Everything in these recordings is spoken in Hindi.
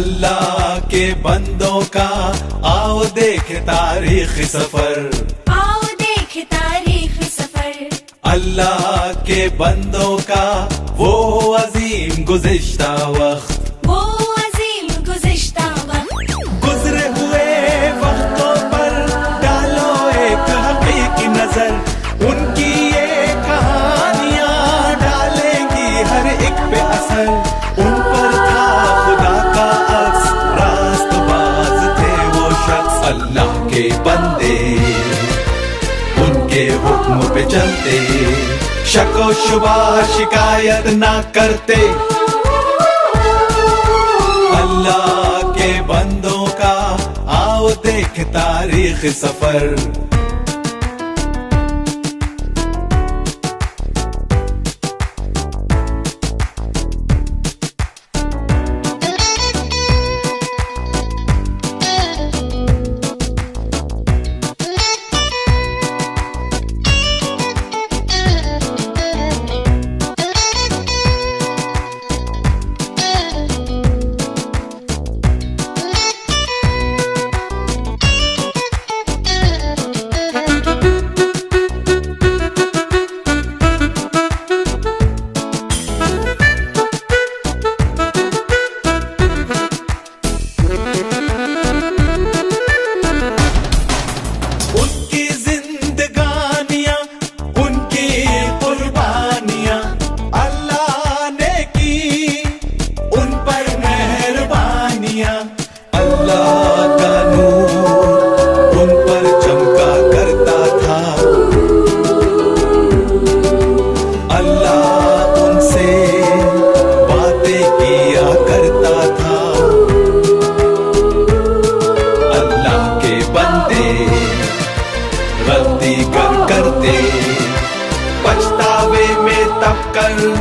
अल्लाह के बंदों का आओ देखे तारीख सफर, आओ देखे तारीख सफर। अल्लाह के बंदों का वो अजीम गुज़िश्ता वक्त, वो अजीम गुज़िश्ता वक्त। गुजरे हुए वक्तों पर डालो एक हकीकी नजर, उनकी ये कहानियां डालेंगी हर एक पे असर। उन पर था खुदा का अक्स, रास्तबाज थे वो शख्स। अल्लाह के बंदे उनके हुक्म पे चलते, शको शुबा शिकायत ना करते। अल्लाह के बंदों का आओ देख तारीख सफर।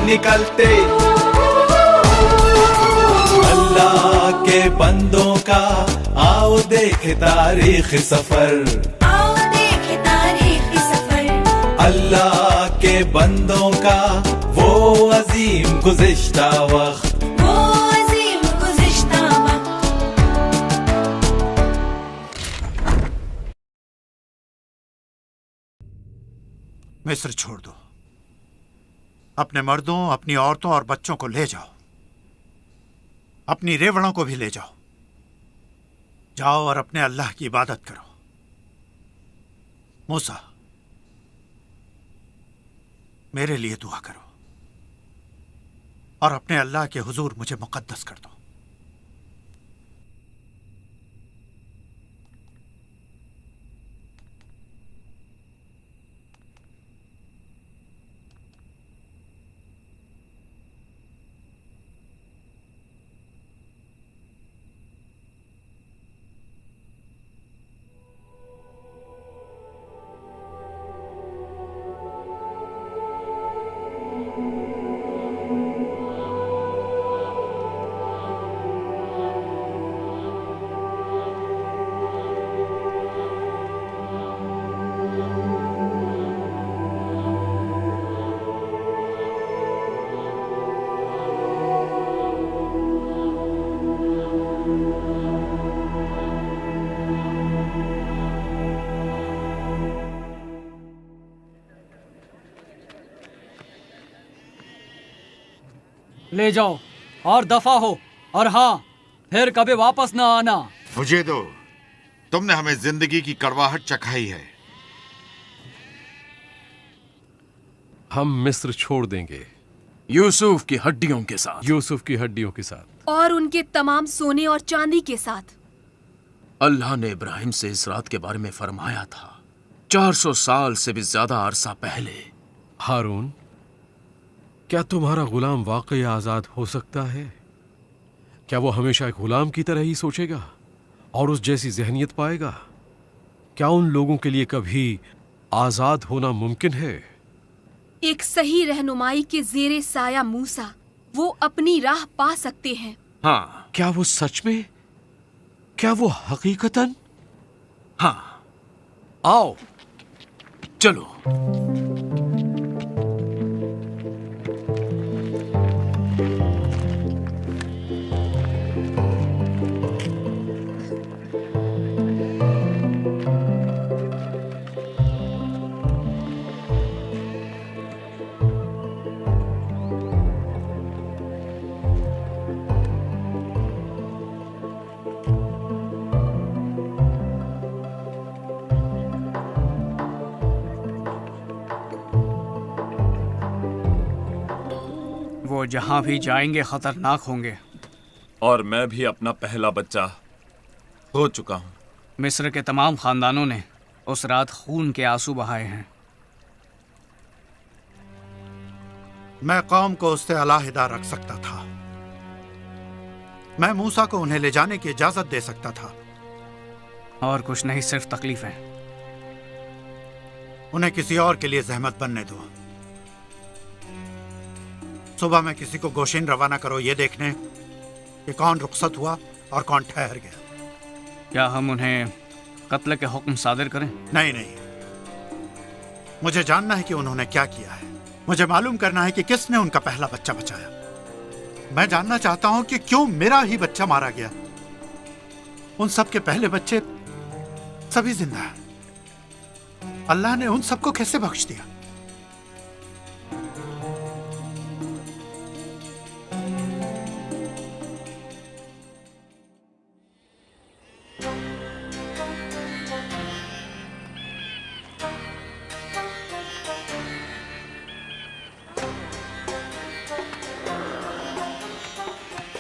निकलते अल्लाह के बंदों का आओ देखे तारीख सफर, आओ देखे तारीख सफर। अल्लाह के बंदों का वो अजीम गुज़िश्ता वक्त, वो अजीम गुज़िश्ता वक्त। मिस्र छोड़ दो, अपने मर्दों, अपनी औरतों और बच्चों को ले जाओ, अपनी रेवड़ों को भी ले जाओ। जाओ और अपने अल्लाह की इबादत करो। मूसा, मेरे लिए दुआ करो और अपने अल्लाह के हुजूर मुझे मुकद्दस कर दो। ले जाओ और दफा हो, और हाँ, फिर कभी वापस ना आना। मुझे दो, तुमने हमें जिंदगी की कड़वाहट चखाई है। हम मिस्र छोड़ देंगे, यूसुफ की हड्डियों के साथ। यूसुफ की हड्डियों के साथ और उनके तमाम सोने और चांदी के साथ। अल्लाह ने इब्राहिम से इस रात के बारे में फरमाया था, 400 साल से भी ज्यादा अरसा पहले। हारून, क्या तुम्हारा गुलाम वाकई आजाद हो सकता है? क्या वो हमेशा एक गुलाम की तरह ही सोचेगा और उस जैसी ज़हनियत पाएगा? क्या उन लोगों के लिए कभी आजाद होना मुमकिन है? एक सही रहनुमाई के ज़ेरे साया मूसा वो अपनी राह पा सकते हैं। हाँ। क्या वो सच में? क्या वो हकीकतन? हाँ। आओ चलो। वो जहाँ भी जाएंगे खतरनाक होंगे। और मैं भी अपना पहला बच्चा हो चुका हूँ। मिस्र के तमाम खानदानों ने उस रात खून के आंसू बहाए हैं। मैं कौम को उससे अलहदा रख सकता था। मैं मूसा को उन्हें ले जाने की इजाजत दे सकता था। और कुछ नहीं, सिर्फ तकलीफें। उन्हें किसी और के लिए जहमत बनने दो। सुबह में किसी को गोशिन रवाना करो ये देखने कि कौन रुखसत हुआ और कौन ठहर गया। क्या हम उन्हें कत्ल के हुक्म सादिर करें? नहीं नहीं, मुझे जानना है कि उन्होंने क्या किया है। मुझे मालूम करना है कि किसने उनका पहला बच्चा बचाया। मैं जानना चाहता हूं कि क्यों मेरा ही बच्चा मारा गया। उन सब के पहले बच्चे सभी जिंदा हैं। अल्लाह ने उन सबको कैसे बख्श दिया?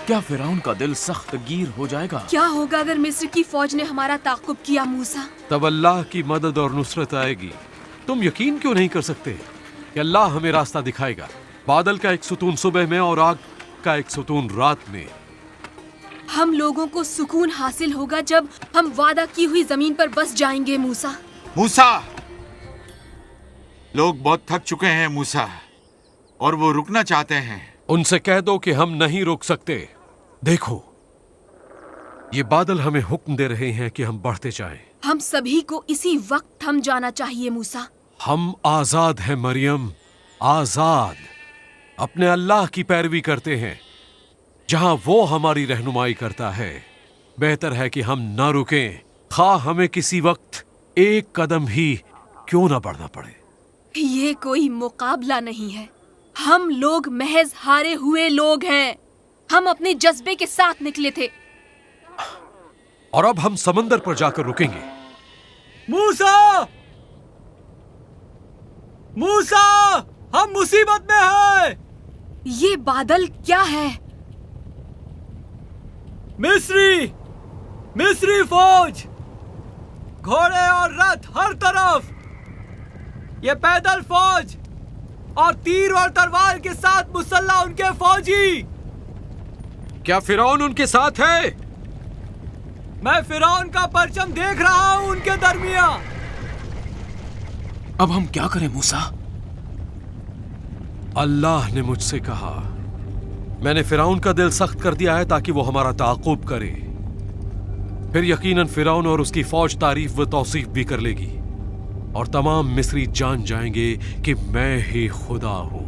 क्या फिरौन का दिल सख्त गिर हो जाएगा? क्या होगा अगर मिस्र की फौज ने हमारा ताक़ुब किया मूसा? तब अल्लाह की मदद और नुसरत आएगी। तुम यकीन क्यों नहीं कर सकते कि अल्लाह हमें रास्ता दिखाएगा? बादल का एक सुतून सुबह में और आग का एक सुतून रात में। हम लोगों को सुकून हासिल होगा जब हम वादा की हुई जमीन पर बस जाएंगे मूसा। मूसा, लोग बहुत थक चुके हैं मूसा, और वो रुकना चाहते हैं। उनसे कह दो कि हम नहीं रुक सकते। देखो, ये बादल हमें हुक्म दे रहे हैं कि हम बढ़ते जाएं। हम सभी को इसी वक्त थम जाना चाहिए मूसा। हम आजाद हैं मरियम, आजाद। अपने अल्लाह की पैरवी करते हैं। जहां वो हमारी रहनुमाई करता है, बेहतर है कि हम ना रुकें, खा हमें किसी वक्त एक कदम ही क्यों ना बढ़ना पड़े। ये कोई मुकाबला नहीं है। हम लोग महज हारे हुए लोग हैं। हम अपने जज्बे के साथ निकले थे। और अब हम समंदर पर जाकर रुकेंगे। मूसा! मूसा! हम मुसीबत में हैं! ये बादल क्या है? मिस्री फौज! घोड़े और रथ हर तरफ! ये पैदल फौज और तीर और तलवार के साथ मुसल्ला उनके फौजी! क्या फिरौन उनके साथ है? मैं फिरौन का परचम देख रहा हूं उनके दरमियां। अब हम क्या करें मूसा? अल्लाह ने मुझसे कहा, मैंने फिरौन का दिल सख्त कर दिया है ताकि वो हमारा ताक़ुब करे। फिर यकीनन फिरौन और उसकी फौज तारीफ व तौसीफ भी कर लेगी, और तमाम मिस्री जान जाएंगे कि मैं ही खुदा हूं।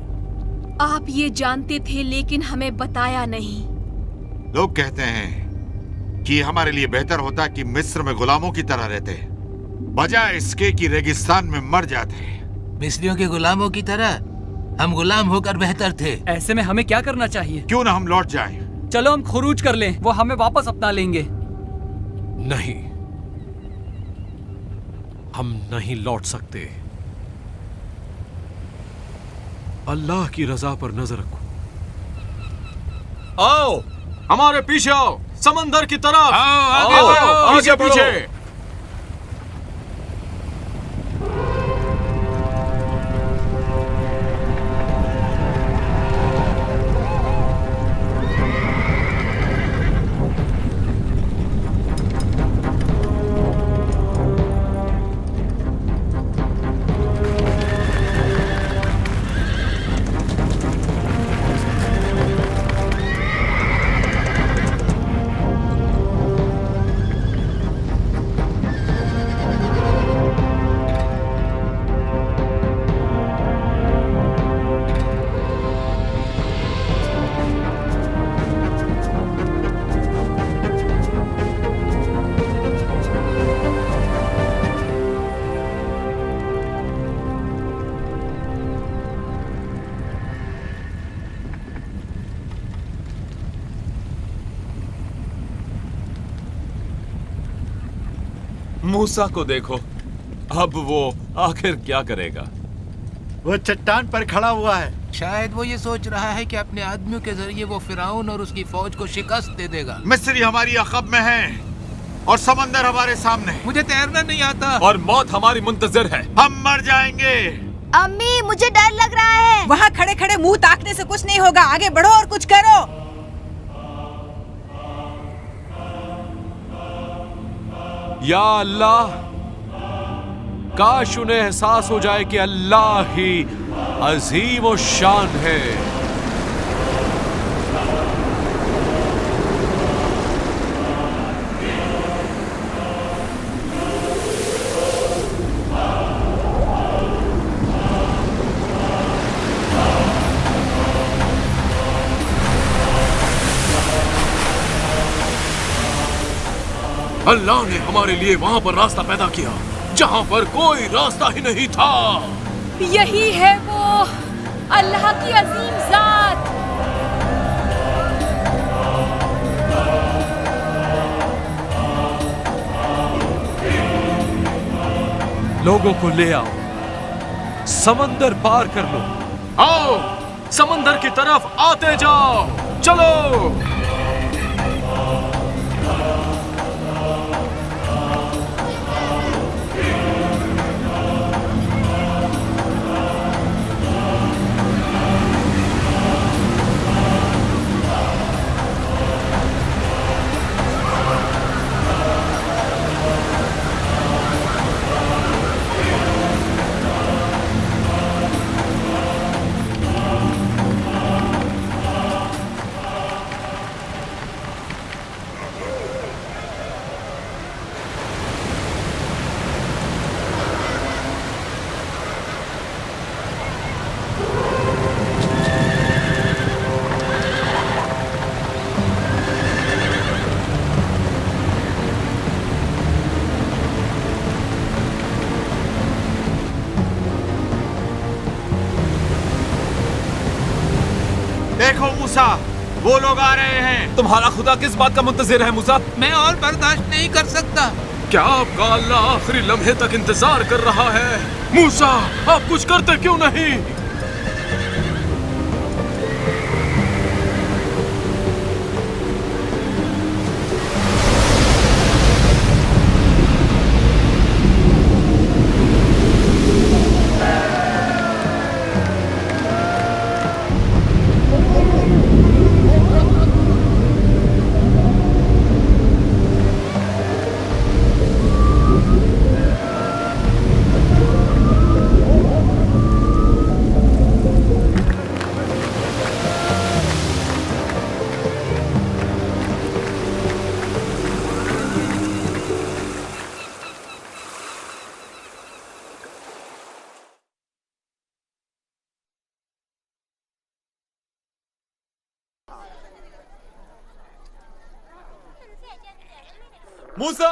आप ये जानते थे लेकिन हमें बताया नहीं। लोग कहते हैं कि हमारे लिए बेहतर होता कि मिस्र में गुलामों की तरह रहते, बजाय इसके कि रेगिस्तान में मर जाते। मिस्रियों के गुलामों की तरह हम गुलाम होकर बेहतर थे। ऐसे में हमें क्या करना चाहिए? क्यों ना हम लौट जाएं? चलो हम खुरूज कर लें, वो हमें वापस अपना लेंगे। नहीं, हम नहीं लौट सकते। अल्लाह की रजा पर नजर रखो। आओ, हमारे पीछे आओ, समंदर की तरफ। आगे बढ़ो, आगे पीछे। मूसा को देखो, अब वो आखिर क्या करेगा? वो चट्टान पर खड़ा हुआ है। शायद वो ये सोच रहा है कि अपने आदमियों के जरिए वो फिरौन और उसकी फौज को शिकस्त दे देगा। मिस्री हमारी अक़ब में है और समंदर हमारे सामने। मुझे तैरना नहीं आता और मौत हमारी मुंतजिर है। हम मर जाएंगे। अम्मी, मुझे डर लग रहा है। वहाँ खड़े खड़े मुंह ताकने से कुछ नहीं होगा, आगे बढ़ो और कुछ करो। या अल्लाह, काश उन्हें एहसास हो जाए कि अल्लाह ही अजीम और शान है। अल्लाह ने हमारे लिए वहां पर रास्ता पैदा किया जहां पर कोई रास्ता ही नहीं था। यही है वो अल्लाह की अजीम जात। लोगों को ले आओ, समंदर पार कर लो। आओ, समंदर की तरफ आते जाओ, चलो। देखो मूसा, वो लोग आ रहे हैं। तुम्हारा खुदा किस बात का मुंतजिर है मूसा? मैं और बर्दाश्त नहीं कर सकता। क्या आपका अल्लाह आखिरी लम्हे तक इंतजार कर रहा है? मूसा, आप कुछ करते क्यों नहीं? मूसा!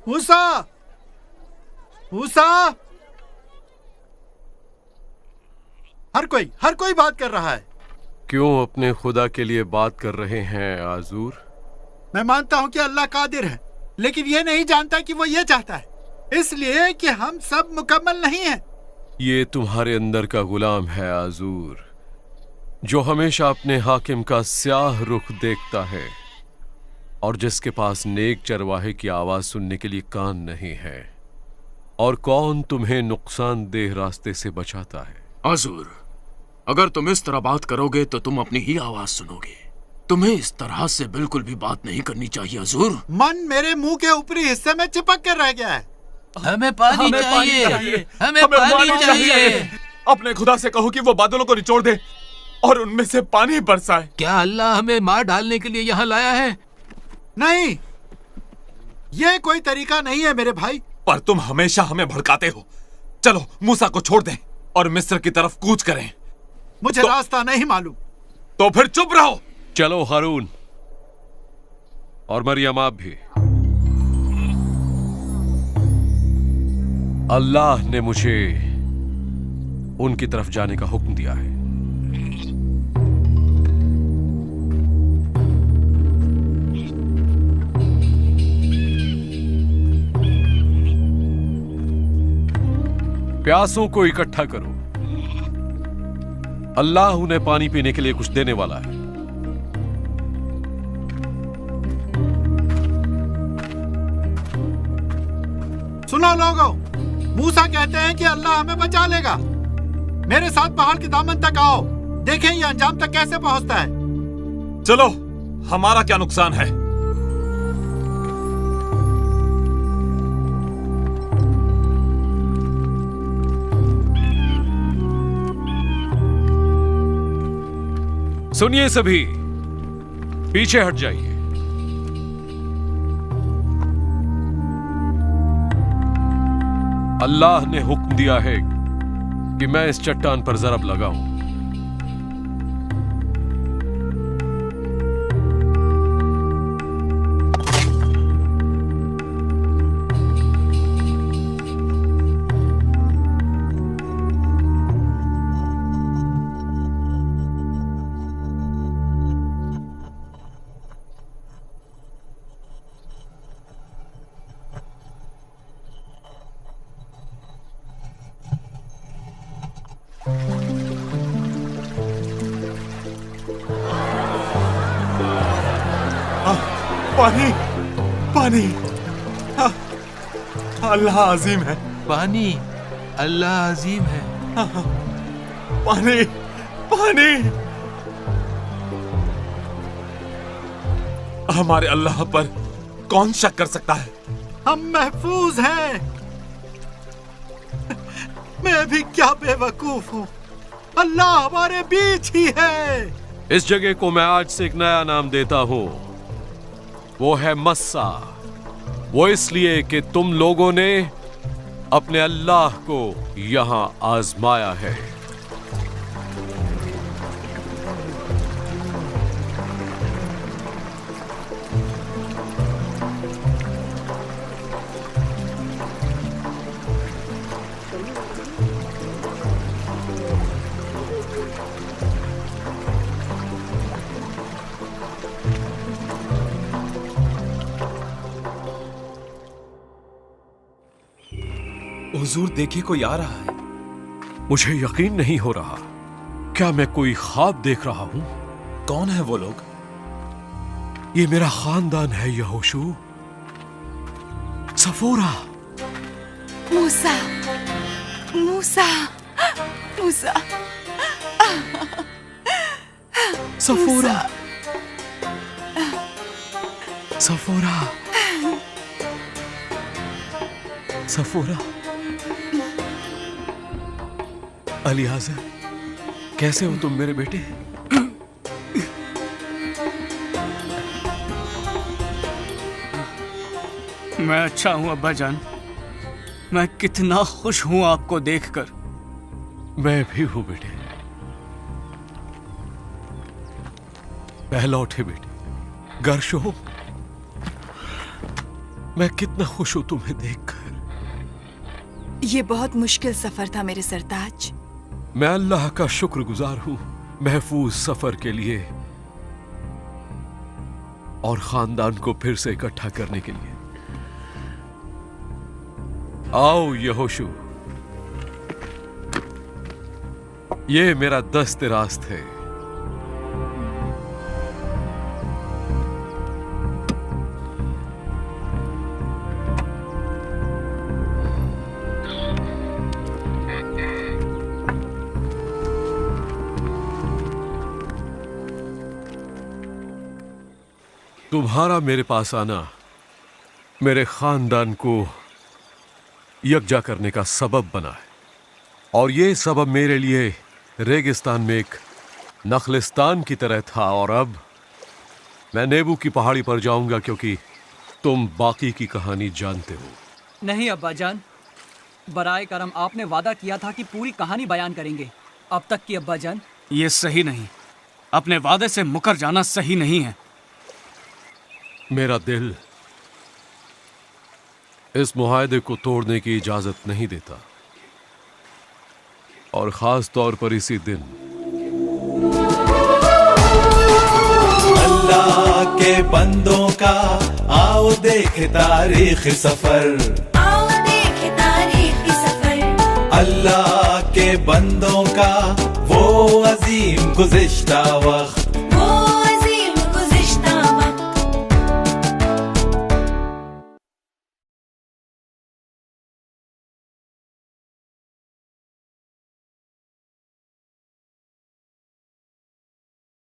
मूसा! मूसा! हर कोई बात कर रहा है। क्यों अपने खुदा के लिए बात कर रहे हैं आजूर? मैं मानता हूं कि अल्लाह कादिर है, लेकिन यह नहीं जानता कि वो ये चाहता है, इसलिए कि हम सब मुकम्मल नहीं हैं। ये तुम्हारे अंदर का गुलाम है आजूर, जो हमेशा अपने हाकिम का स्याह रुख देखता है और जिसके पास नेक चरवाहे की आवाज सुनने के लिए कान नहीं है। और कौन तुम्हें नुकसानदेह रास्ते से बचाता है? आजूर, अगर तुम इस तरह बात करोगे तो तुम अपनी ही आवाज सुनोगे। तुम्हें इस तरह से बिल्कुल भी बात नहीं करनी चाहिए आजूर। मन मेरे मुंह के ऊपरी हिस्से में चिपक कर रह गया है। हमें पानी चाहिए, हमें पानी चाहिए। अपने खुदा से कहो कि वो बादलों को निचोड़ दे और उनमें से पानी बरसाए। क्या अल्लाह हमें मार डालने के लिए यहाँ लाया है? नहीं, ये कोई तरीका नहीं है मेरे भाई। पर तुम हमेशा हमें भड़काते हो। चलो मूसा को छोड़ दें और मिस्र की तरफ कूच करें। मुझे रास्ता नहीं मालूम। तो फिर चुप रहो। चलो हारून और मरियम आप भी। अल्लाह ने मुझे उनकी तरफ जाने का हुक्म दिया है। प्यासों को इकट्ठा करो, अल्लाह उन्हें पानी पीने के लिए कुछ देने वाला है। सुनो लोगों, मूसा कहते हैं कि अल्लाह हमें बचा लेगा। मेरे साथ पहाड़ के दामन तक आओ, देखें ये अंजाम तक कैसे पहुंचता है। चलो, हमारा क्या नुकसान है। सुनिए सभी, पीछे हट जाइए। अल्लाह ने हुक्म दिया है कि मैं इस चट्टान पर जरब लगाऊं। पानी, पानी, अल्लाह अजीम है। पानी, अल्लाह अजीम है। पानी, पानी। हमारे अल्लाह पर कौन शक कर सकता है? हम महफूज हैं। मैं भी क्या बेवकूफ हूँ, अल्लाह हमारे बीच ही है। इस जगह को मैं आज से एक नया नाम देता हूँ, वो है मस्सा। वो इसलिए कि तुम लोगों ने अपने अल्लाह को यहां आजमाया है। हुजूर देखिए, कोई आ रहा है। मुझे यकीन नहीं हो रहा, क्या मैं कोई ख्वाब देख रहा हूं? कौन है वो लोग? ये मेरा खानदान है यहोशू। सफोरा। मूसा, मूसा, मूसा, सफोरा, सफोरा, सफोरा। अलियाज़र, कैसे हो तुम मेरे बेटे? मैं अच्छा हूं अब्बा जान। मैं कितना खुश हूं आपको देखकर। मैं भी हूं बेटे। पहला उठे बेटे, गर्शो। मैं कितना खुश हूं तुम्हें देखकर। ये बहुत मुश्किल सफर था मेरे सरताज। मैं अल्लाह का शुक्रगुजार हूं महफूज सफर के लिए और खानदान को फिर से इकट्ठा करने के लिए। आओ यहोशू, ये मेरा दस्त रास्त है। तुम्हारा मेरे पास आना मेरे खानदान को यकजा करने का सबब बना है और ये सबब मेरे लिए रेगिस्तान में एक नखलिस्तान की तरह था। और अब मैं नेबू की पहाड़ी पर जाऊंगा क्योंकि तुम बाकी की कहानी जानते हो। नहीं अब्बा जान, बराए करम आपने वादा किया था कि पूरी कहानी बयान करेंगे। अब तक की अब्बा जान। ये सही नहीं, अपने वादे से मुकर जाना सही नहीं है। मेरा दिल इस मुआहदे को तोड़ने की इजाजत नहीं देता और खास तौर पर इसी दिन। अल्लाह के बंदों का आओ देखे तारीख सफर, आओ देखे तारीख सफर। अल्लाह के बंदों का वो अजीम गुज़िश्ता वक्त